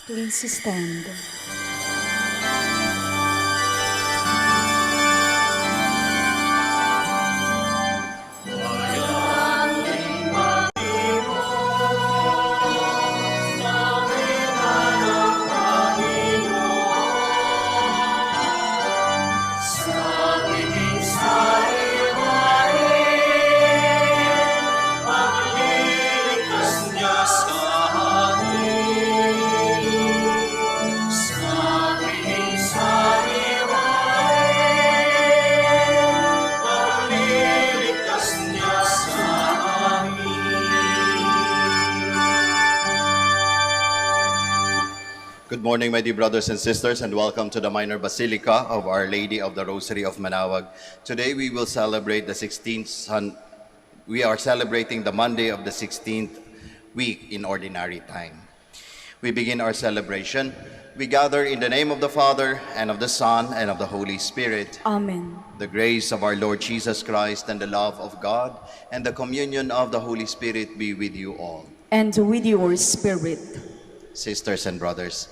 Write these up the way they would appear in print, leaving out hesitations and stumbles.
Please stand. Good morning, my dear brothers and sisters, and welcome to the Minor Basilica of Our Lady of the Rosary of Manaoag. Today we will celebrate the 16th we are celebrating the Monday of the 16th week in Ordinary Time. We begin our celebration. We gather in the name of the Father, and of the Son, and of the Holy Spirit. Amen. The grace of our Lord Jesus Christ, and the love of God, and the communion of the Holy Spirit be with you all. And with your spirit. Sisters and brothers,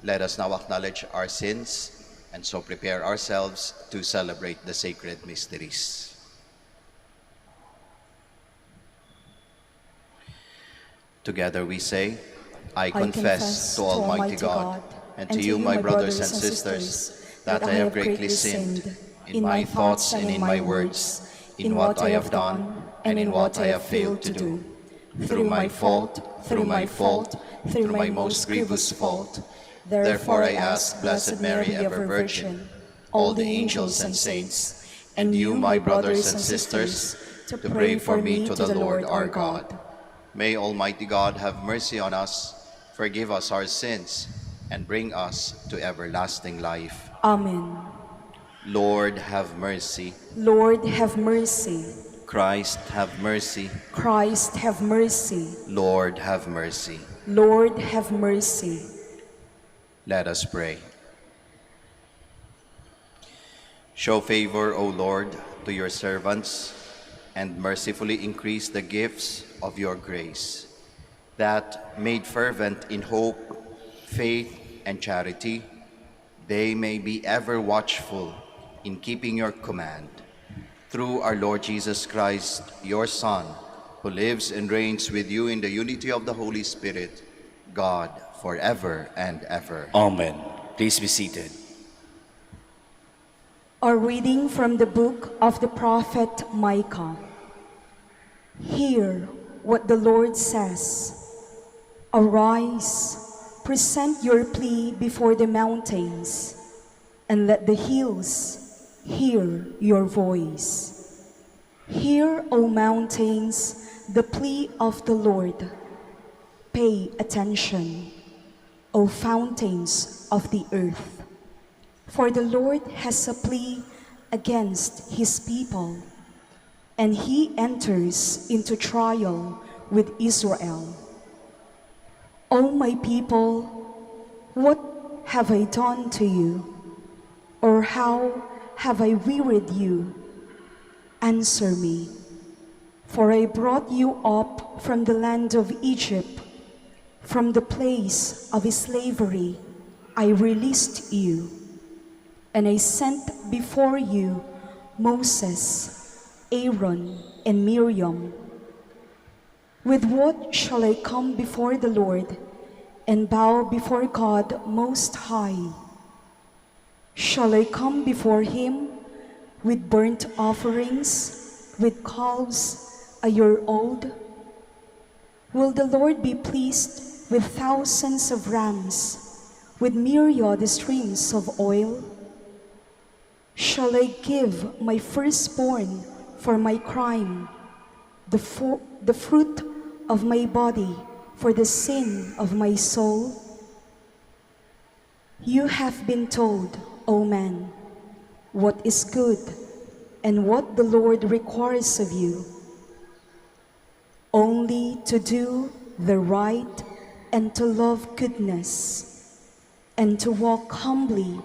let us now acknowledge our sins and so prepare ourselves to celebrate the sacred mysteries. Together we say, I confess to Almighty God and to you, my brothers and sisters, that I have greatly sinned in my thoughts and in my words, in what I have done and in what I have failed to do. Through my fault, through my most grievous fault. Therefore I ask Blessed Mary, ever Virgin, all the angels and saints, and you, my brothers and sisters, to pray for me to the Lord our God. May Almighty God have mercy on us, forgive us our sins, and bring us to everlasting life. Amen. Lord, have mercy. Lord, have mercy. Christ, have mercy. Christ, have mercy. Lord, have mercy. Lord, have mercy. Let us pray. Show favor, O Lord, to your servants, and mercifully increase the gifts of your grace, that, made fervent in hope, faith, and charity, they may be ever watchful in keeping your command. Through our Lord Jesus Christ, your Son, who lives and reigns with you in the unity of the Holy Spirit, God, forever and ever. Amen. Please be seated. A reading from the book of the prophet Micah. Hear what the Lord says. Arise, present your plea before the mountains, and let the hills hear your voice. Hear, O mountains, the plea of the Lord. Pay attention, O fountains of the earth. For the Lord has a plea against his people, and he enters into trial with Israel. O my people, what have I done to you? Or how have I wearied you? Answer me, for I brought you up from the land of Egypt. From the place of slavery, I released you, and I sent before you Moses, Aaron, and Miriam. With what shall I come before the Lord and bow before God Most High? Shall I come before him with burnt offerings, with calves a year old? Will the Lord be pleased with thousands of rams, with myriad streams of oil? Shall I give my firstborn for my crime, the fruit of my body for the sin of my soul? You have been told, O man, what is good and what the Lord requires of you, only to do the right and to love goodness and to walk humbly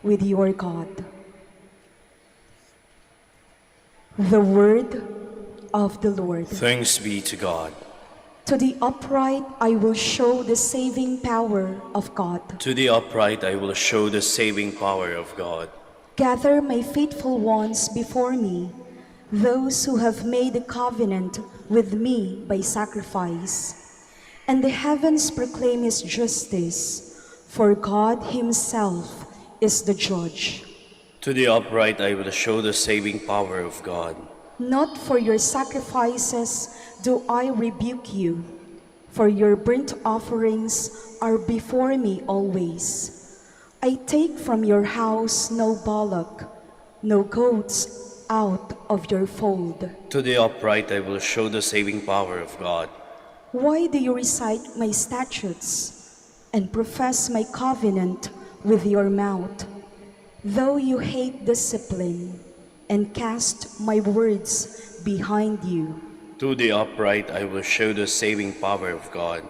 with your God. The word of the Lord. Thanks be to God. To the upright I will show the saving power of God. To the upright I will show the saving power of God. Gather my faithful ones before me, those who have made a covenant with me by sacrifice. And the heavens proclaim his justice, for God himself is the judge. To the upright I will show the saving power of God. Not for your sacrifices do I rebuke you, for your burnt offerings are before me always. I take from your house no bullock, no goats out of your fold. To the upright I will show the saving power of God. Why do you recite my statutes and profess my covenant with your mouth? Though you hate discipline and cast my words behind you. To the upright I will show the saving power of God.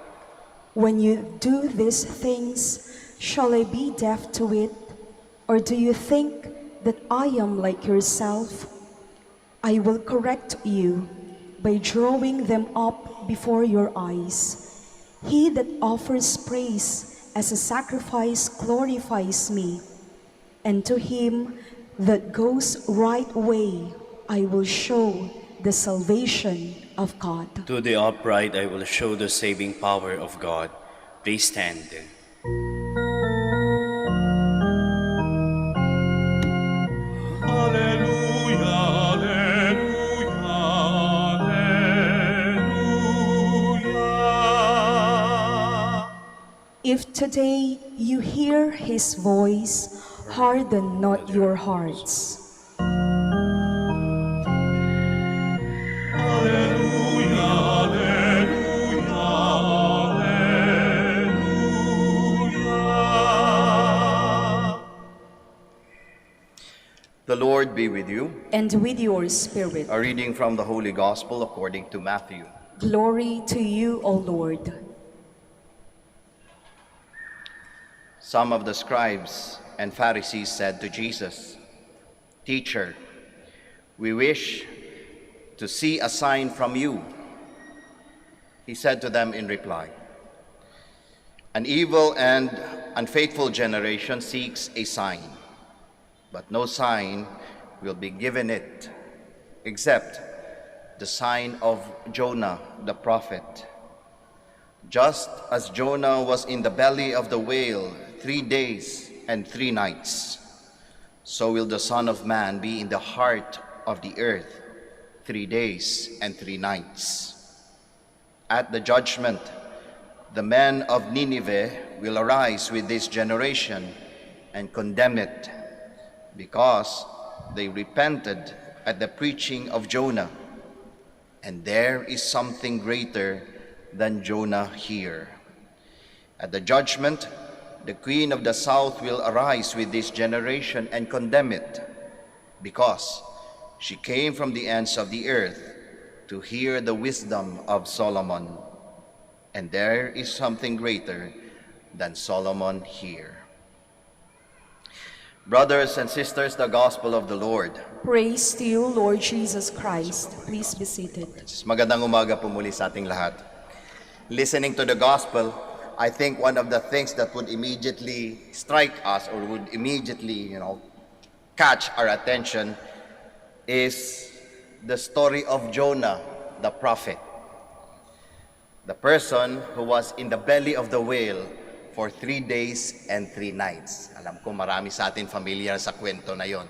When you do these things, shall I be deaf to it? Or do you think that I am like yourself? I will correct you by drawing them up before your eyes. He that offers praise as a sacrifice glorifies me, and to him that goes right way I will show the salvation of God. To the upright I will show the saving power of God. Please stand. Alleluia, alleluia, alleluia. If today you hear his voice, harden not your hearts. Alleluia, alleluia, alleluia. The Lord be with you. And with your spirit. A reading from the Holy Gospel according to Matthew. Glory to you, O Lord. Some of the scribes and Pharisees said to Jesus, "Teacher, we wish to see a sign from you." He said to them in reply, "An evil and unfaithful generation seeks a sign, but no sign will be given it except the sign of Jonah the prophet. Just as Jonah was in the belly of the whale 3 days and 3 nights, so will the Son of Man be in the heart of the earth 3 days and 3 nights. At the judgment, the men of Nineveh will arise with this generation and condemn it, because they repented at the preaching of Jonah. And there is something greater than Jonah here. At the judgment, the queen of the south will arise with this generation and condemn it, because she came from the ends of the earth to hear the wisdom of Solomon. And there is something greater than Solomon here." Brothers and sisters, the gospel of the Lord. Praise to you, Lord Jesus Christ. Please be seated. Magandang umaga po muli sa ating lahat. Listening to the gospel, I think one of the things that would immediately strike us or would immediately, catch our attention is the story of Jonah, the prophet. The person who was in the belly of the whale for 3 days and 3 nights. Alam ko marami sa atin familiar sa kwento na yon.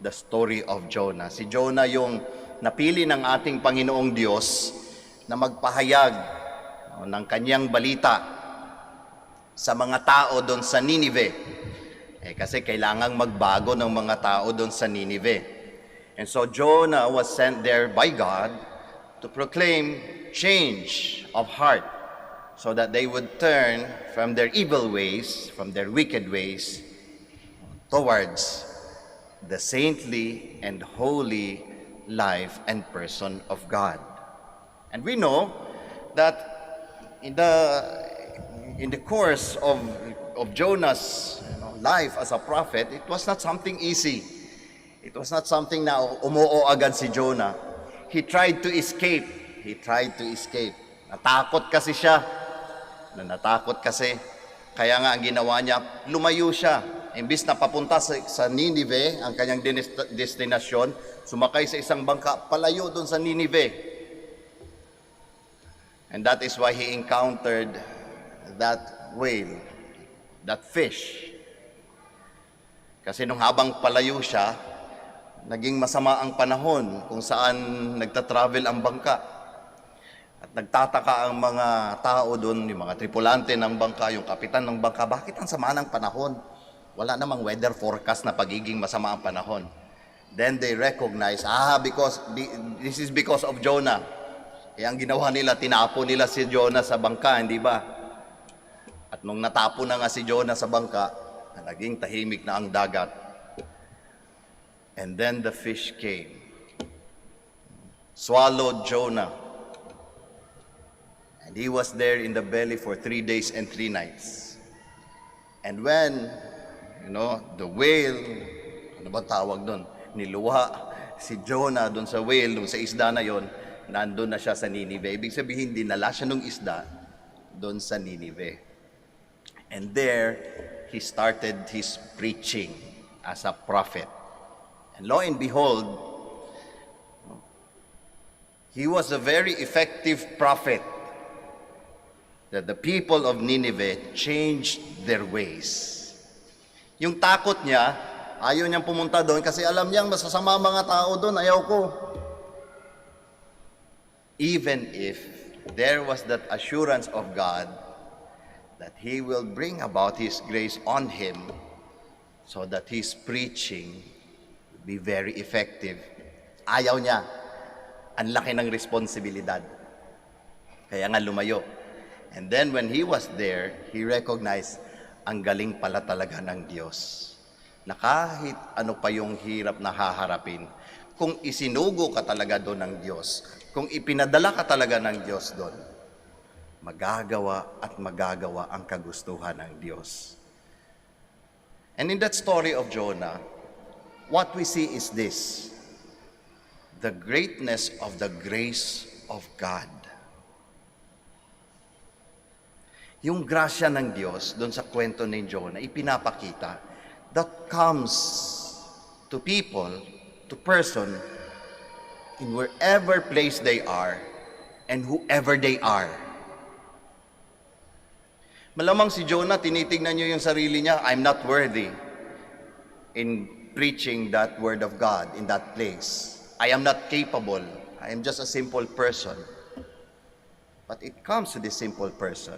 The story of Jonah. Si Jonah yung napili ng ating Panginoong Diyos na magpahayag ng kanyang balita sa mga tao doon sa Nineveh. Kasi kailangang magbago ng mga tao doon sa Nineveh. And so Jonah was sent there by God to proclaim change of heart, so that they would turn from their evil ways, from their wicked ways, towards the saintly and holy life and person of God. And we know that in the course of Jonah's life as a prophet, it was not something easy. It was not something na umuo agad si Jonah. He tried to escape. Natakot kasi siya. Natakot kasi. Kaya nga ang ginawa niya, lumayo siya. Imbis na papunta sa Ninive, ang kanyang destinasyon, sumakay sa isang bangka, palayo doon sa Ninive. And that is why he encountered that whale, that fish. Kasi nung habang palayo siya, naging masama ang panahon kung saan nagta-travel ang bangka. At nagtataka ang mga tao doon, yung mga tripulante ng bangka, yung kapitan ng bangka, bakit ang sama ng panahon? Wala namang weather forecast na pagiging masama ang panahon. Then they recognize, this is because of Jonah. Kaya ang ginawa nila, tinapo nila si Jonah sa bangka, hindi ba? At nung natapo na nga si Jonah sa bangka, naging tahimik na ang dagat. And then the fish came, swallowed Jonah. And he was there in the belly for 3 days and 3 nights. And when, the whale, ano ba tawag doon? Niluwa si Jonah doon sa whale, doon sa isda na yon, nandun na siya sa Ninive. Ibig sabihin, dinala siya ng isda doon sa Ninive. And there, he started his preaching as a prophet. And lo and behold, he was a very effective prophet that the people of Nineveh changed their ways. Yung takot niya, ayaw niyang pumunta doon kasi alam niyang masasama mga tao doon, ayaw ko. Even if there was that assurance of God that He will bring about His grace on him so that his preaching will be very effective. Ayaw niya. Ang laki ng responsibilidad. Kaya nga lumayo. And then when he was there, he recognized ang galing pala talaga ng Diyos. Na kahit ano pa yung hirap na haharapin, kung isinugo ka talaga doon ng Diyos, kung ipinadala ka talaga ng Diyos doon, magagawa at magagawa ang kagustuhan ng Diyos. And in that story of Jonah, what we see is this: the greatness of the grace of God. Yung grasya ng Diyos doon sa kwento ni Jonah, ipinapakita that comes to people, to person, in wherever place they are and whoever they are. Malamang si Jonah, tinitingnan niyo yung sarili niya, I'm not worthy in preaching that word of God in that place. I am not capable. I am just a simple person. But it comes to this simple person.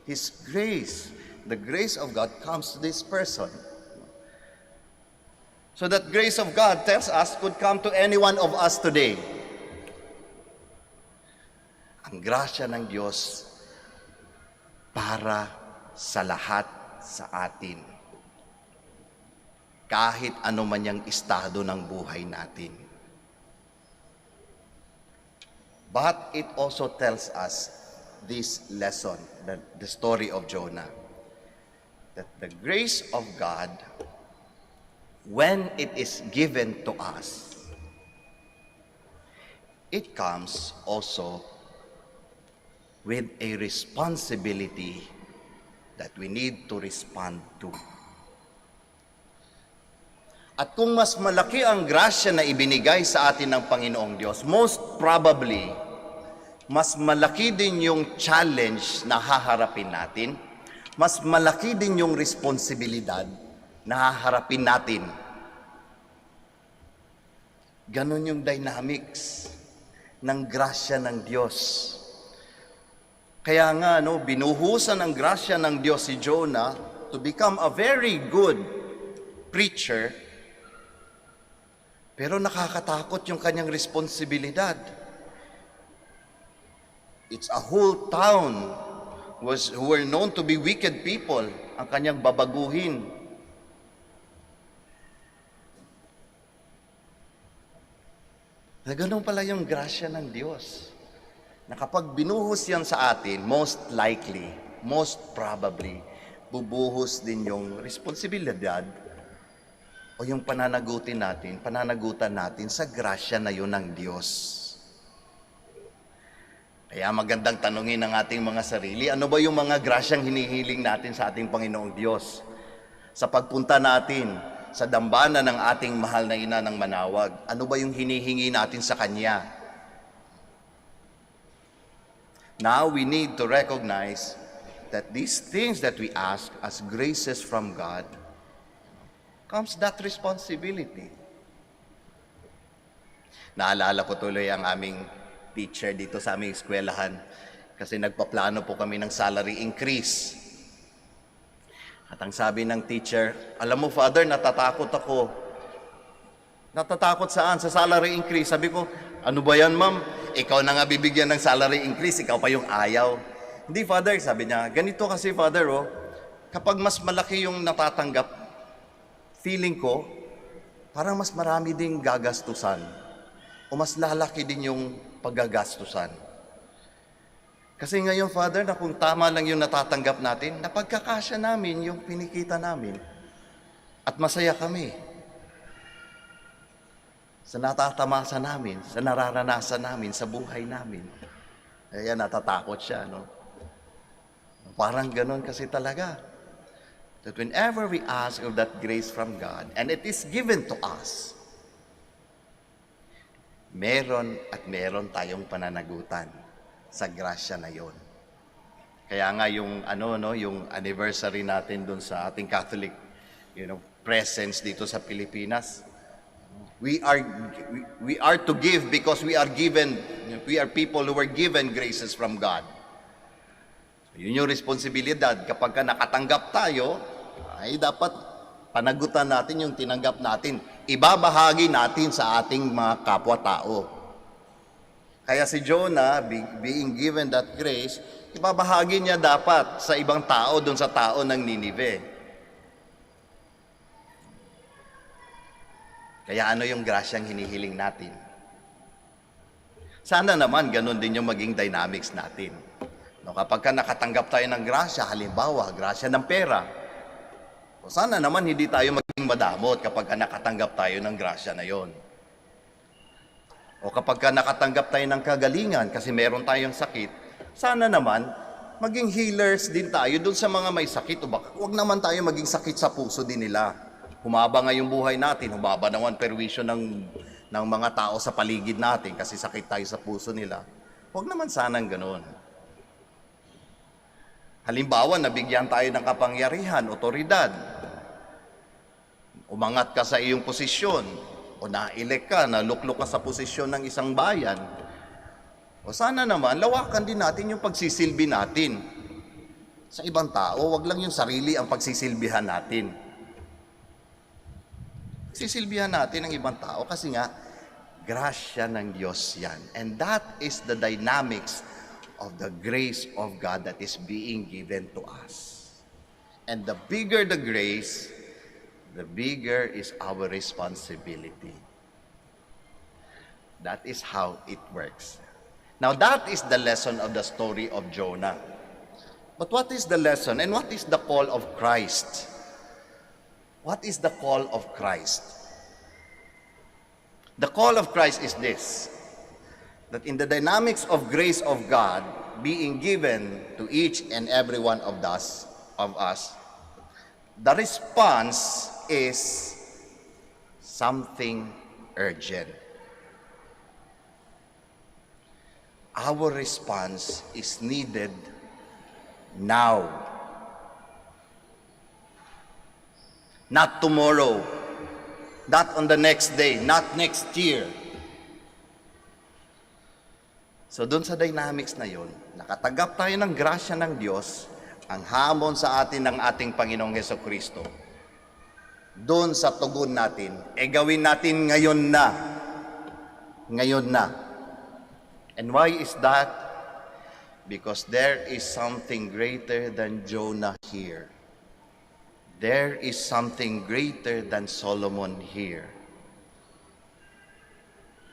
His grace, the grace of God comes to this person. So that grace of God tells us could come to any one of us today. Ang grasya ng Diyos para sa lahat sa atin. Kahit ano man yung estado ng buhay natin. But it also tells us this lesson, the story of Jonah, that the grace of God, when it is given to us, it comes also with a responsibility that we need to respond to. At kung mas malaki ang grasya na ibinigay sa atin ng Panginoong Diyos, most probably, mas malaki din yung challenge na haharapin natin, mas malaki din yung responsibilidad na haharapin natin. Ganon yung dynamics ng grasya ng Diyos. Kaya nga, binuhusan ng grasya ng Diyos si Jonah to become a very good preacher, pero nakakatakot yung kanyang responsibilidad. It's a whole town who were known to be wicked people ang kanyang babaguhin. Na ganun pala yung grasya ng Diyos. Na kapag binuhos yan sa atin, most likely, most probably, bubuhos din yung responsibilidad o yung pananagutan natin sa grasya na yun ng Diyos. Kaya magandang tanungin ng ating mga sarili, ano ba yung mga grasyang hinihiling natin sa ating Panginoong Diyos? Sa pagpunta natin sa dambana ng ating mahal na ina ng manawag, ano ba yung hinihingi natin sa Kanya? Now we need to recognize that these things that we ask as graces from God, comes that responsibility. Naalala ko tuloy ang aming teacher dito sa aming eskwelahan kasi nagpaplano po kami ng salary increase. At ang sabi ng teacher, alam mo Father, natatakot ako. Natatakot saan? Sa salary increase. Sabi ko, ano ba yan ma'am? Ikaw na nga bibigyan ng salary increase, ikaw pa yung ayaw. Hindi Father, sabi niya, ganito kasi Father, kapag mas malaki yung natatanggap, feeling ko, parang mas marami ding gagastusan. O mas lalaki din yung paggagastusan. Kasi ngayon, Father, na kung tama lang yung natatanggap natin, napagkakasya namin yung pinikita namin. At masaya kami. Sa natatamasa namin, sa nararanasan namin, sa buhay namin. Kaya natatakot siya, no? Parang ganun kasi talaga. That whenever we ask of that grace from God, and it is given to us, meron at meron tayong pananagutan sa grasya na yon. Kaya nga yung yung anniversary natin doon sa ating Catholic presence dito sa Pilipinas, we are to give because we are people who were given graces from God. Yun yung responsibilidad. Kapag ka nakatanggap tayo, ay dapat panagutan natin yung tinanggap natin. Ibabahagi natin sa ating mga kapwa-tao. Kaya si Jonah, being given that grace, ibabahagi niya dapat sa ibang tao, doon sa tao ng Ninive. Kaya ano yung grasyang hinihiling natin? Sana naman ganun din yung maging dynamics natin. No, kapag ka nakatanggap tayo ng grasya, halimbawa, grasya ng pera, sana naman hindi tayo maging madamot kapag nakatanggap tayo ng grasya na yon. O kapag nakatanggap tayo ng kagalingan kasi meron tayong sakit, sana naman maging healers din tayo dun sa mga may sakit. O baka huwag naman tayo maging sakit sa puso din nila. Humaba nga yung buhay natin, humaba naman perwisyo ng mga tao sa paligid natin kasi sakit tayo sa puso nila. Huwag naman sanang ganun. Halimbawa, nabigyan tayo ng kapangyarihan, otoridad. Umangat ka sa iyong posisyon, o na-elect ka, naluklok ka sa posisyon ng isang bayan. O sana naman, lawakan din natin yung pagsisilbi natin sa ibang tao. Wag lang yung sarili ang pagsisilbihan natin. Sisilbihan natin ang ibang tao kasi nga, grasya ng Diyos yan. And that is the dynamics of the grace of God that is being given to us. And the bigger the grace, the bigger is our responsibility. That is how it works. Now that is the lesson of the story of Jonah. But what is the lesson and what is the call of Christ? What is the call of Christ? The call of Christ is this: that in the dynamics of grace of God being given to each and every one of us, the response is something urgent. Our response is needed now. Not tomorrow, not on the next day, not next year. So doon sa dynamics na yon, nakatanggap tayo ng grasya ng Diyos, ang hamon sa atin ng ating Panginoong Hesukristo. Doon sa tugon natin, gawin natin ngayon na. Ngayon na. And why is that? Because there is something greater than Jonah here. There is something greater than Solomon here.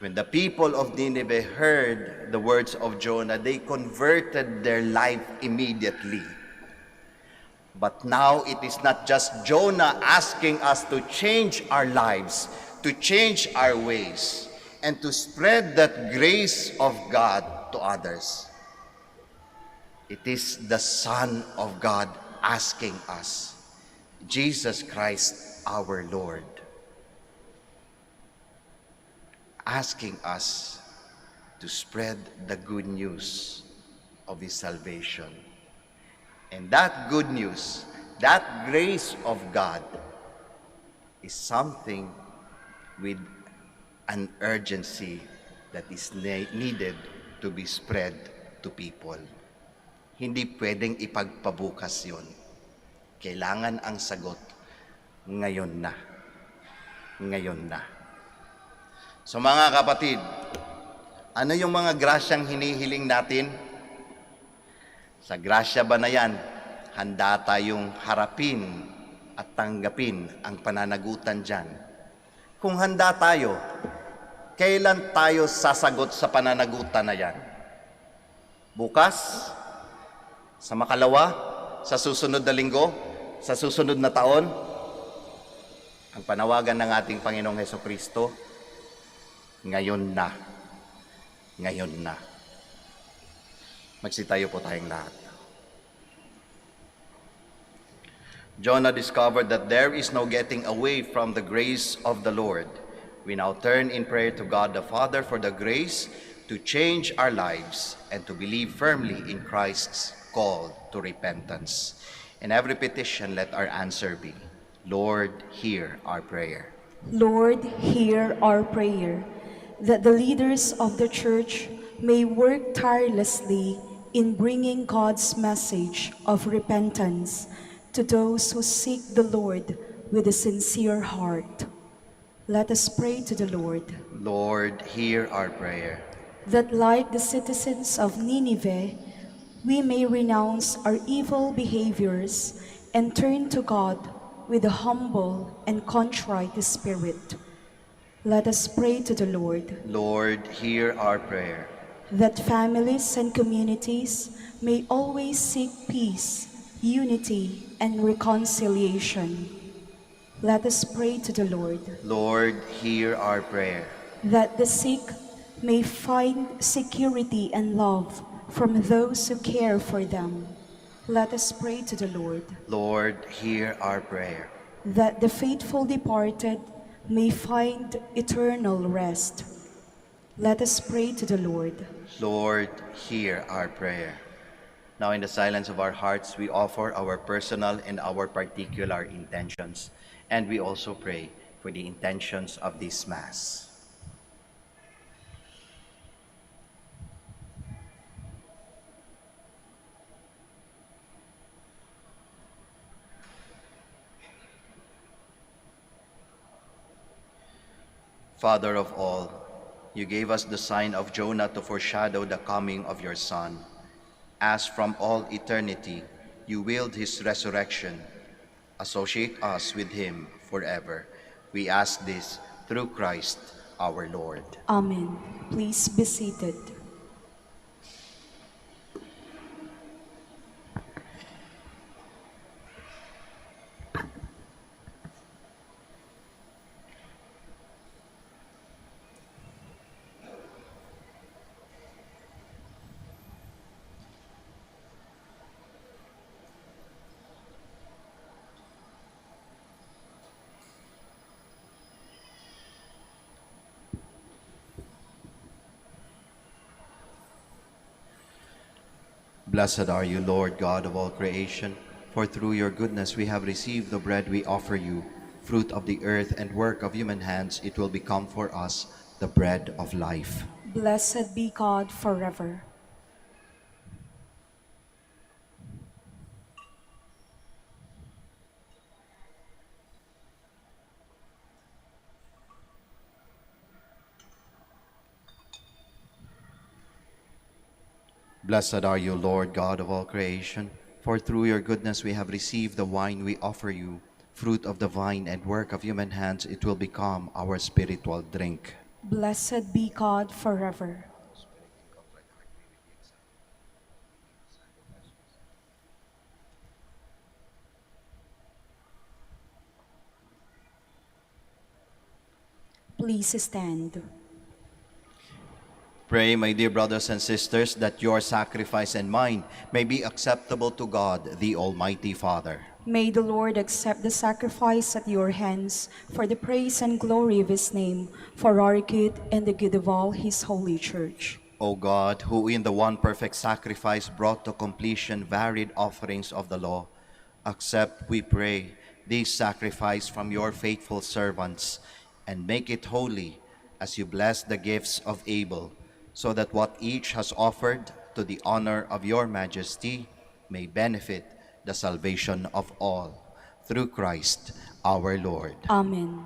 When the people of Nineveh heard the words of Jonah, they converted their life immediately. But now it is not just Jonah asking us to change our lives, to change our ways, and to spread that grace of God to others. It is the Son of God asking us, Jesus Christ our Lord, asking us to spread the good news of His salvation. And that good news, that grace of God, is something with an urgency that is needed to be spread to people. Hindi pwedeng ipagpabukas yon. Kailangan ang sagot ngayon na. Ngayon na. So mga kapatid, ano yung mga grasyang hinihiling natin? Sa grasya ba na yan, handa tayong harapin at tanggapin ang pananagutan dyan? Kung handa tayo, kailan tayo sasagot sa pananagutan na yan? Bukas? Sa makalawa? Sa susunod na linggo? Sa susunod na taon? Ang panawagan ng ating Panginoong Hesukristo, ngayon na. Ngayon na. Magsitayo po tayong lahat. Jonah discovered that there is no getting away from the grace of the Lord. We now turn in prayer to God the Father for the grace to change our lives and to believe firmly in Christ's call to repentance. In every petition, let our answer be, Lord, hear our prayer. Lord, hear our prayer, that the leaders of the Church may work tirelessly in bringing God's message of repentance to those who seek the Lord with a sincere heart. Let us pray to the Lord. Lord, hear our prayer. That like the citizens of Nineveh, we may renounce our evil behaviors and turn to God with a humble and contrite spirit. Let us pray to the Lord. Lord, hear our prayer. That families and communities may always seek peace, unity, and reconciliation. Let us pray to the Lord. Lord, hear our prayer. That the sick may find security and love from those who care for them. Let us pray to the Lord. Lord, hear our prayer. That the faithful departed may find eternal rest. Let us pray to the Lord. Lord, hear our prayer. Now in the silence of our hearts, we offer our personal and our particular intentions. And we also pray for the intentions of this Mass. Father of all, you gave us the sign of Jonah to foreshadow the coming of your Son. As from all eternity, you willed his resurrection. Associate us with him forever. We ask this through Christ our Lord. Amen. Please be seated. Blessed are you, Lord God of all creation, for through your goodness we have received the bread we offer you, fruit of the earth and work of human hands. It will become for us the bread of life. Blessed be God forever. Blessed are you, Lord God of all creation, for through your goodness we have received the wine we offer you, fruit of the vine and work of human hands. It will become our spiritual drink. Blessed be God forever. Please stand. Pray, my dear brothers and sisters, that your sacrifice and mine may be acceptable to God, the Almighty Father. May the Lord accept the sacrifice at your hands for the praise and glory of his name, for our good and the good of all his holy church. O God, who in the one perfect sacrifice brought to completion varied offerings of the law, accept, we pray, this sacrifice from your faithful servants, and make it holy as you bless the gifts of Abel, so that what each has offered to the honor of your majesty may benefit the salvation of all. Through Christ our Lord. Amen.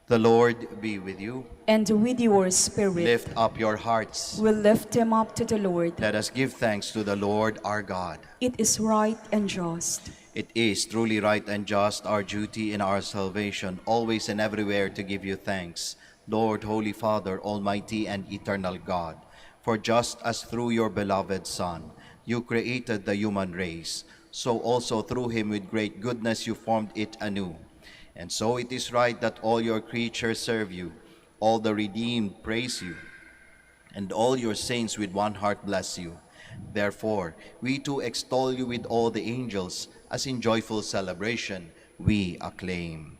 The Lord be with you. And with your spirit, Lift up your hearts. we lift them up to the Lord. Let us give thanks to the Lord our God. It is right and just. It is truly right and just, our duty in our salvation, always and everywhere to give you thanks, Lord, Holy Father, Almighty and eternal God. For just as through your beloved Son you created the human race, so also through him with great goodness you formed it anew. And so it is right that all your creatures serve you, all the redeemed praise you, and all your saints with one heart bless you. Therefore, we too extol you with all the angels, as in joyful celebration we acclaim.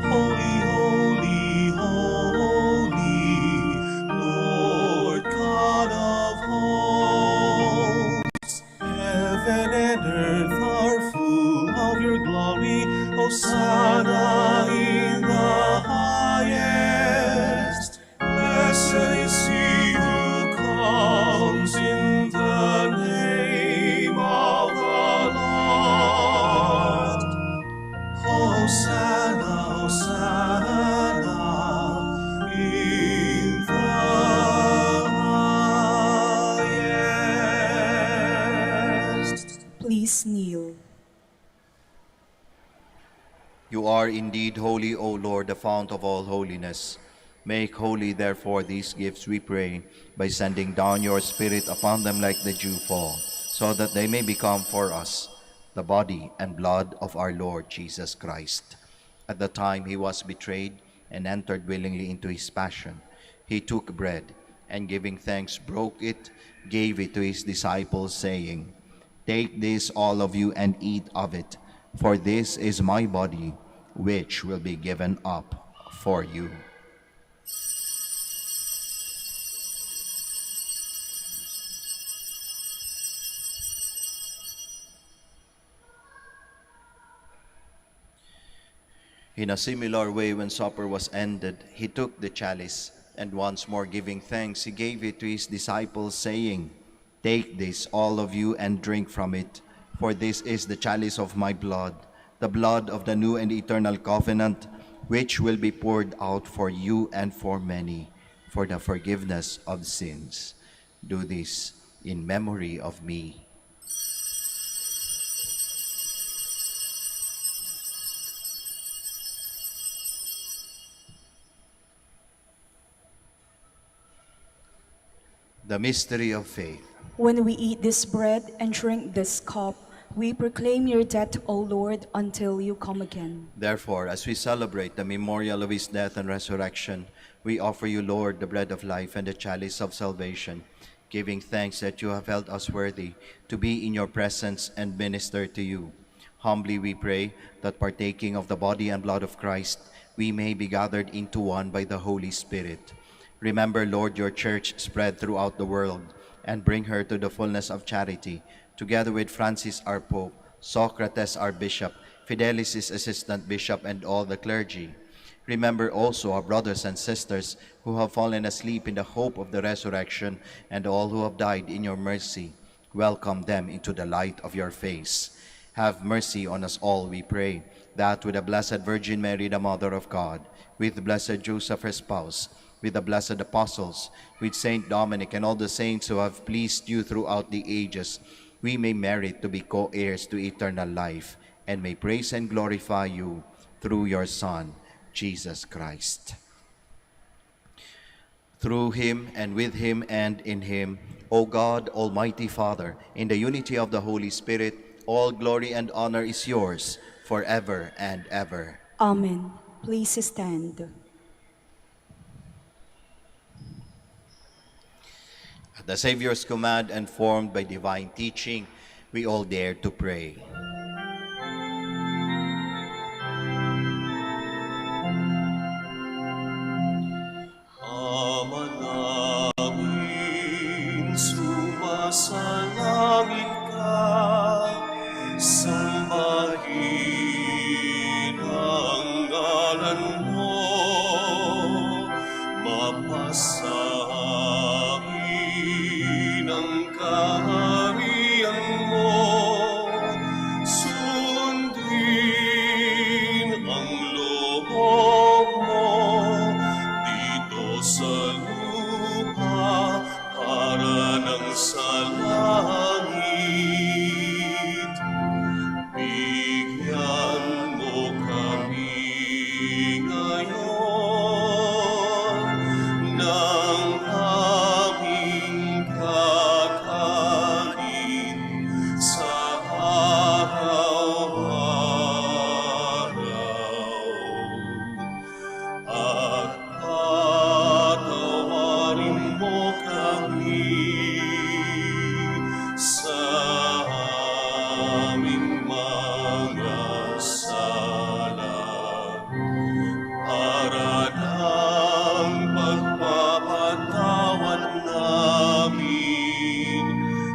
Holy, holy, holy, Lord God of hosts. Heaven and earth are full of your glory. Hosanna in the highest. Blessed is he who comes in the name of the Lord. Hosanna, Hosanna in the highest. Please kneel. You are indeed holy, O Lord, the fount of all holiness. Make holy, therefore, these gifts, we pray, by sending down your Spirit upon them like the dew fall, so that they may become for us the body and blood of our Lord Jesus Christ. At the time he was betrayed and entered willingly into his passion, he took bread, and giving thanks, broke it, gave it to his disciples, saying, "Take this, all of you, and eat of it, for this is my body, which will be given up for you." In a similar way, when supper was ended, he took the chalice, and once more giving thanks, he gave it to his disciples, saying, "Take this, all of you, and drink from it, for this is the chalice of my blood, the blood of the new and eternal covenant, which will be poured out for you and for many, for the forgiveness of sins. Do this in memory of me." The mystery of faith. When we eat this bread and drink this cup, we proclaim your death, O Lord, until you come again. Therefore, as we celebrate the memorial of his death and resurrection, we offer you, Lord, the bread of life and the chalice of salvation, giving thanks that you have held us worthy to be in your presence and minister to you. Humbly we pray that, partaking of the body and blood of Christ, we may be gathered into one by the Holy Spirit. Remember, Lord, your church spread throughout the world, and bring her to the fullness of charity, together with Francis our Pope, Socrates our Bishop, Fidelis his Assistant Bishop, and all the clergy. Remember also our brothers and sisters who have fallen asleep in the hope of the resurrection, and all who have died in your mercy. Welcome them into the light of your face. Have mercy on us all, we pray, that with the Blessed Virgin Mary, the Mother of God, with Blessed Joseph, her spouse, with the blessed apostles, with Saint Dominic and all the saints who have pleased you throughout the ages, we may merit to be co-heirs to eternal life, and may praise and glorify you through your Son, Jesus Christ. Through him, and with him, and in him, O God, Almighty Father, in the unity of the Holy Spirit, all glory and honor is yours forever and ever. Amen. Please stand. At the Savior's command and formed by divine teaching, we all dare to pray. Ama namin, sumasalangit ka, sambahin ang ngalan mo, mapasahin ang kaharian mo, sundin ang loob mo dito sa lupa para nang sa langit. Bigyan mo kami ngayon ng aming kakanin sa araw-araw. At patawarin mo kami sa aming mga sala, para ng pagpapatawad namin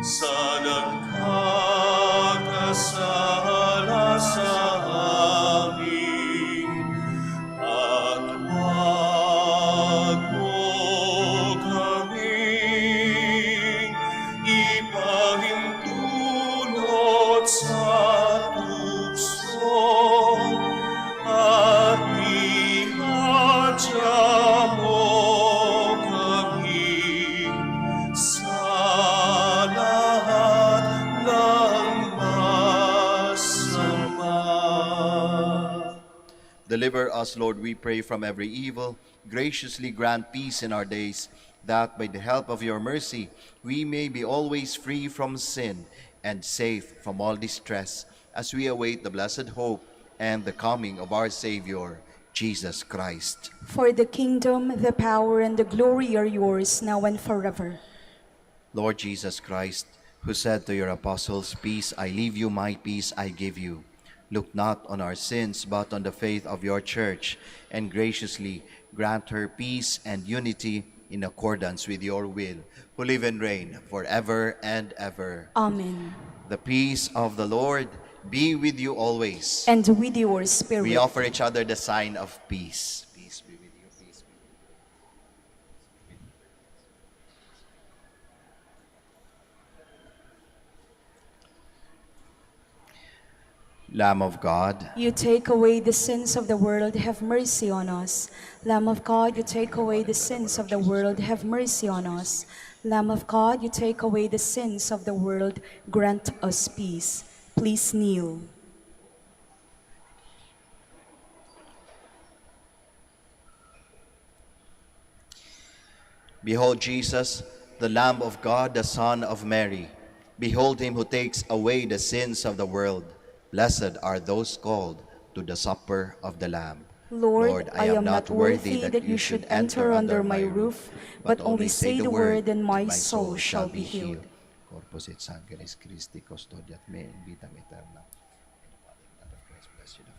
sa nagkakasala sa amin. At wag mo kaming ipahintulot sa tukso, at ihadya mo kami sa lahat ng masama. Deliver us, Lord, we pray, from every evil. Graciously grant peace in our days, that by the help of your mercy we may be always free from sin and safe from all distress, as we await the blessed hope and the coming of our Savior, Jesus Christ. For the kingdom, the power, and the glory are yours, now and forever. Lord Jesus Christ, who said to your apostles, "Peace I leave you, my peace I give you," look not on our sins, but on the faith of your church, and graciously grant her peace and unity in accordance with your will, who live and reign forever and ever. Amen. The peace of the Lord be with you always. And with your spirit. We offer each other the sign of peace. Peace be with you. Peace be with you. Lamb of God, You take away the sins of the world, have mercy on us. Lamb of God, you take away the sins of the world, have mercy on us. Lamb of God, you take away the sins of the world, grant us peace. Please kneel. behold Jesus, the Lamb of God, the Son of Mary. Behold him who takes away the sins of the world. Blessed are those called to the supper of the Lamb. Lord, I am not worthy that you should enter under my roof, but only say the word and my soul shall be healed. Corpus et Sanguinis Christi custodiat me in vitam aeterna. Bless you, Lord.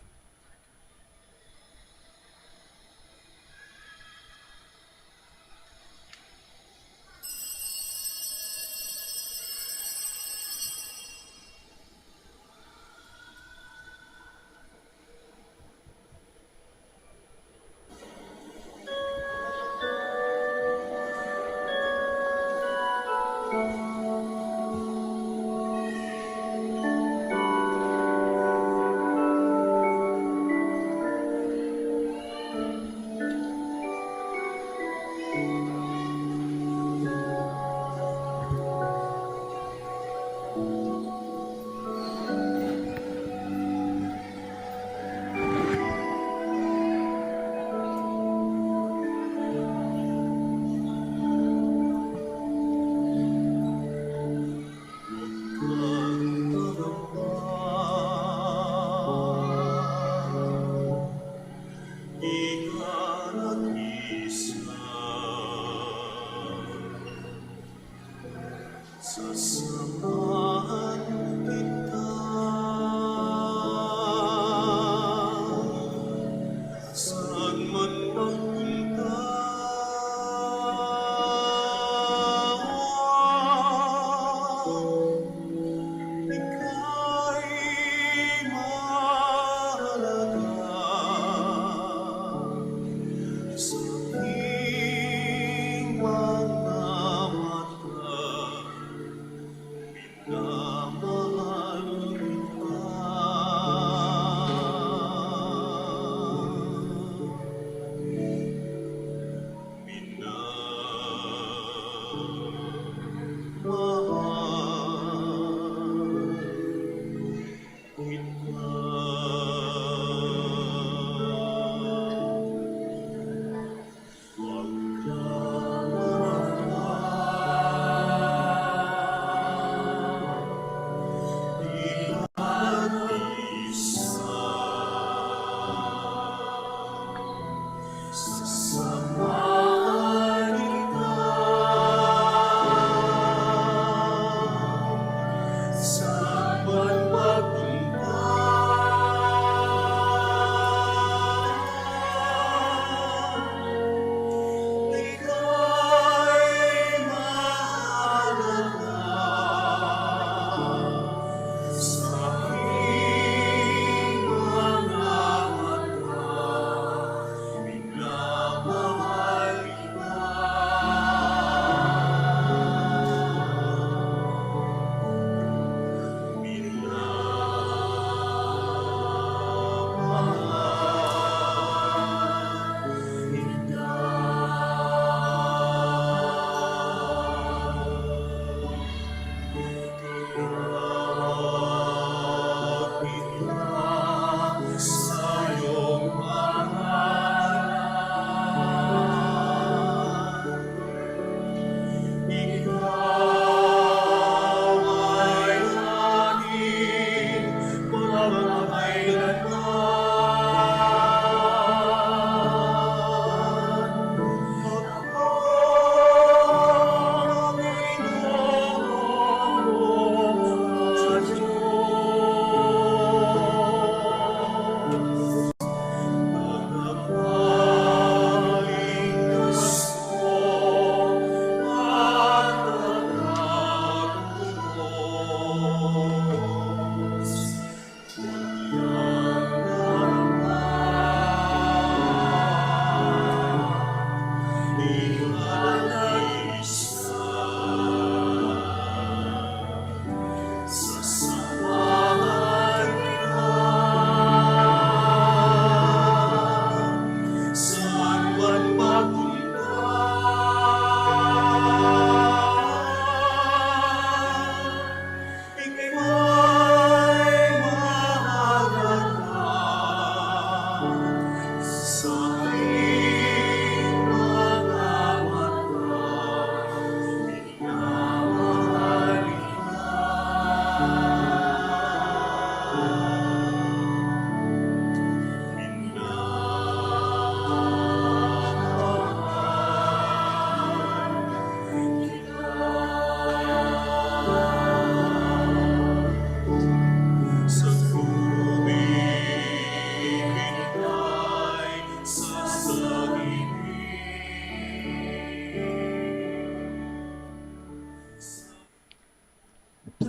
Sasamahan kita, saan man magpunta. Ika'y mahalaga sa aking mga mata. Minamahal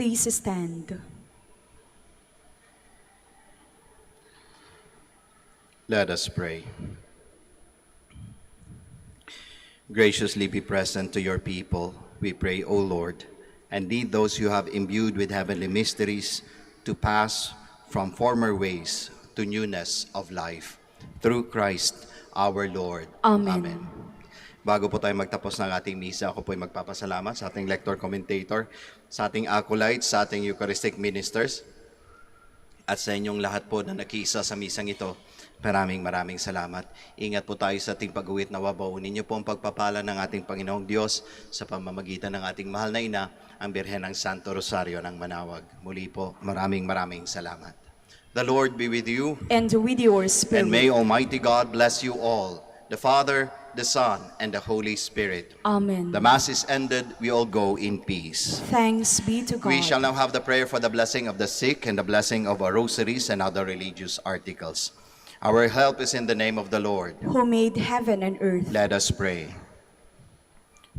Please stand. Let us pray. Graciously be present to your people, we pray, O Lord, and lead those you have imbued with heavenly mysteries to pass from former ways to newness of life. Through Christ our Lord. Amen. Bago po tayo magtapos ng ating misa, ako po ay magpapasalamat sa ating lector-commentator, sa ating acolytes, sa ating Eucharistic ministers, at sa inyong lahat po na nakiisa sa misang ito. Maraming salamat. Ingat po tayo sa ating pag-uwit na wabaw. Ninyo po ang pagpapala ng ating Panginoong Diyos sa pamamagitan ng ating mahal na ina, ang Birhen ng Santo Rosario ng Manawag. Muli po, maraming salamat. The Lord be with you. And with your spirit. And may Almighty God bless you all, the Father, the Son, and the Holy Spirit. Amen. The Mass is ended. We all go in peace. Thanks be to God. We shall now have the prayer for the blessing of the sick and the blessing of our rosaries and other religious articles. Our help is in the name of the Lord, who made heaven and earth. Let us pray.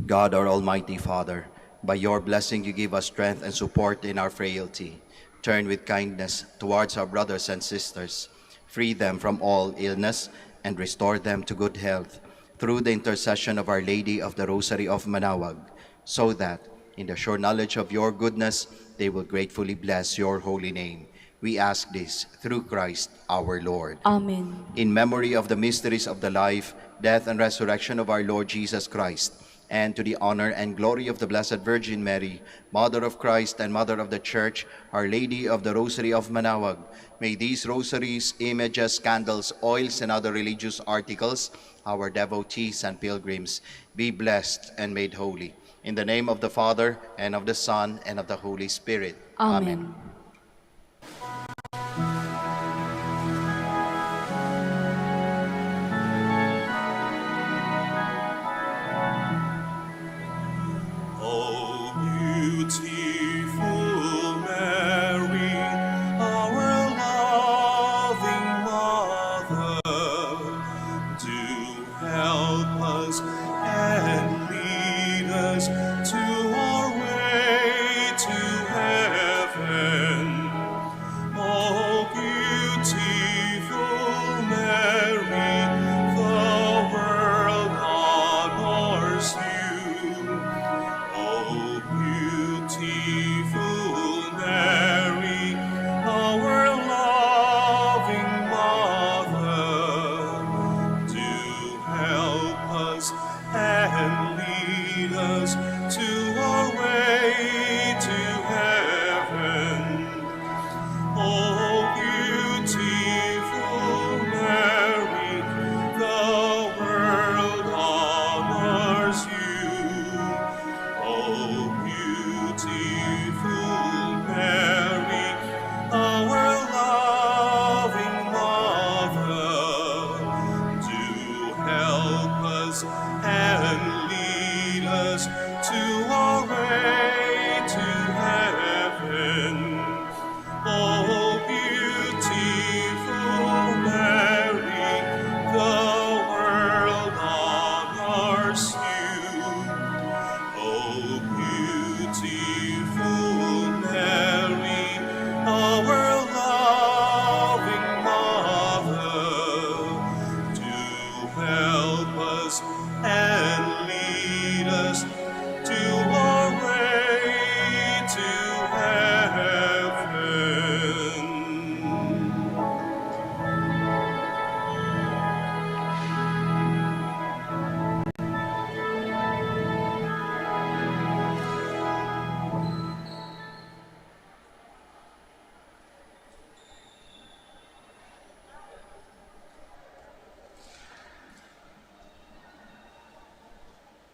God, our Almighty Father, by your blessing you give us strength and support in our frailty. Turn with kindness towards our brothers and sisters. Free them from all illness and restore them to good health through the intercession of Our Lady of the Rosary of Manaoag, so that, in the sure knowledge of your goodness, they will gratefully bless your holy name. We ask this through Christ our Lord. Amen. In memory of the mysteries of the life, death, and resurrection of our Lord Jesus Christ, and to the honor and glory of the Blessed Virgin Mary, Mother of Christ and Mother of the Church, Our Lady of the Rosary of Manaoag, may these rosaries, images, candles, oils, and other religious articles, our devotees and pilgrims, be blessed and made holy. In the name of the Father, and of the Son, and of the Holy Spirit. Amen. O beautiful Mary, our loving Mother, do help us and lead us to our way to heaven. O beautiful Mary, the world honors you. O beautiful Mary, our loving Mother, do help us and lead us to our way to heaven. O beautiful Mary, the world honors you. O beautiful Mary, our loving Mother, do help us and lead us to our way to heaven. O beautiful Mary, the world honors you. O beautiful Mary, our loving Mother, do help us and